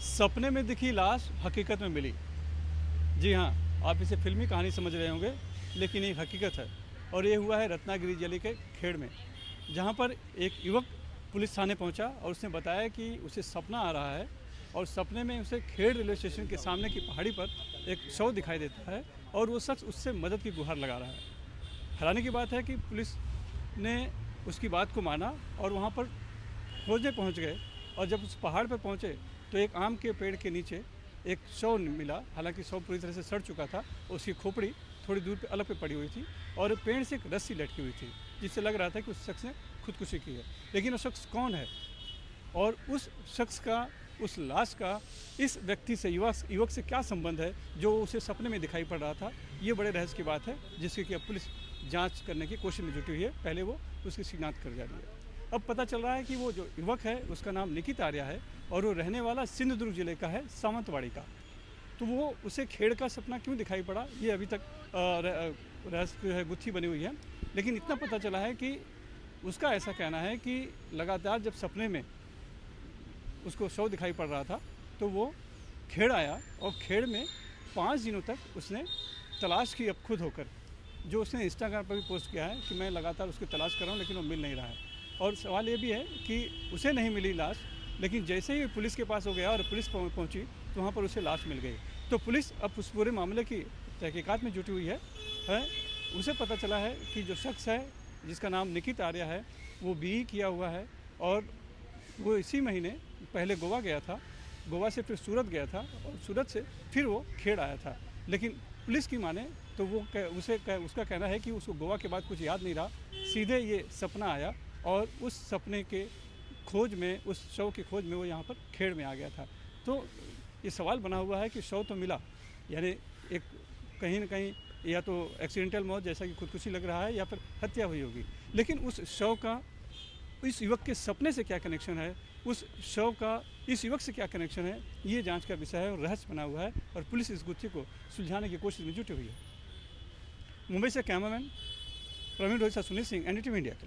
सपने में दिखी लाश हकीकत में मिली। जी हाँ, आप इसे फिल्मी कहानी समझ रहे होंगे, लेकिन ये हकीकत है। और ये हुआ है रत्नागिरी जिले के खेड़ में, जहाँ पर एक युवक पुलिस थाने पहुँचा और उसने बताया कि उसे सपना आ रहा है और सपने में उसे खेड़ रेलवे स्टेशन के सामने की पहाड़ी पर एक शव दिखाई देता है और वो शख्स उससे मदद की गुहार लगा रहा है। हैरानी की बात है कि पुलिस ने उसकी बात को माना और वहाँ पर खोजने पहुँच गए। और जब उस पहाड़ पर पहुँचे तो एक आम के पेड़ के नीचे एक शव मिला। हालांकि शव पूरी तरह से सड़ चुका था, उसकी खोपड़ी थोड़ी दूर पे अलग पे पड़ी हुई थी और पेड़ से एक रस्सी लटकी हुई थी, जिससे लग रहा था कि उस शख्स ने खुदकुशी की है। लेकिन वो शख्स कौन है और उस शख्स का, उस लाश का इस व्यक्ति से, युवक से क्या संबंध है जो उसे सपने में दिखाई पड़ रहा था, ये बड़े रहस्य की बात है, जिसकी कि अब पुलिस जांच करने की कोशिश में जुटी हुई है। पहले वो उसकी शिनाख्त कर जा रही है। अब पता चल रहा है कि वो जो युवक है उसका नाम निकित आर्या है और वो रहने वाला सिंधुदुर्ग जिले का है, सावंतवाड़ी का। तो वो उसे खेड़ का सपना क्यों दिखाई पड़ा, ये अभी तक रहस्य है, गुत्थी बनी हुई है। लेकिन इतना पता चला है कि उसका ऐसा कहना है कि लगातार जब सपने में उसको शव दिखाई पड़ रहा था तो वो खेड़ आया और खेड़ में 5 दिनों तक उसने तलाश की, अब खुद होकर, जो उसने इंस्टाग्राम पर भी पोस्ट किया है कि मैं लगातार उसकी तलाश कर रहा हूँ लेकिन वो मिल नहीं रहा है। और सवाल ये भी है कि उसे नहीं मिली लाश, लेकिन जैसे ही पुलिस के पास हो गया और पुलिस पहुंची तो वहाँ पर उसे लाश मिल गई। तो पुलिस अब उस पूरे मामले की तहकीकात में जुटी हुई है। उसे पता चला है कि जो शख्स है जिसका नाम निकित आर्या है वो बीई किया हुआ है और वो इसी महीने पहले गोवा गया था, गोवा से फिर सूरत गया था और सूरत से फिर वो खेड़ आया था। लेकिन पुलिस की माने तो वो उसका कहना है कि उसको गोवा के बाद कुछ याद नहीं रहा, सीधे ये सपना आया और उस सपने के खोज में, उस शव की खोज में वो यहाँ पर खेड़ में आ गया था। तो ये सवाल बना हुआ है कि शव तो मिला, यानी एक कहीं ना कहीं या तो एक्सीडेंटल मौत जैसा कि खुदकुशी लग रहा है या फिर हत्या हुई होगी, लेकिन उस शव का इस युवक के सपने से क्या कनेक्शन है, उस शव का इस युवक से क्या कनेक्शन है, ये जांच का विषय है और रहस्य बना हुआ है और पुलिस इस गुत्थी को सुलझाने की कोशिश में जुटी हुई है। मुंबई से cameraman Praveen Rohit, Sunil Singh, NDTV India के लिए।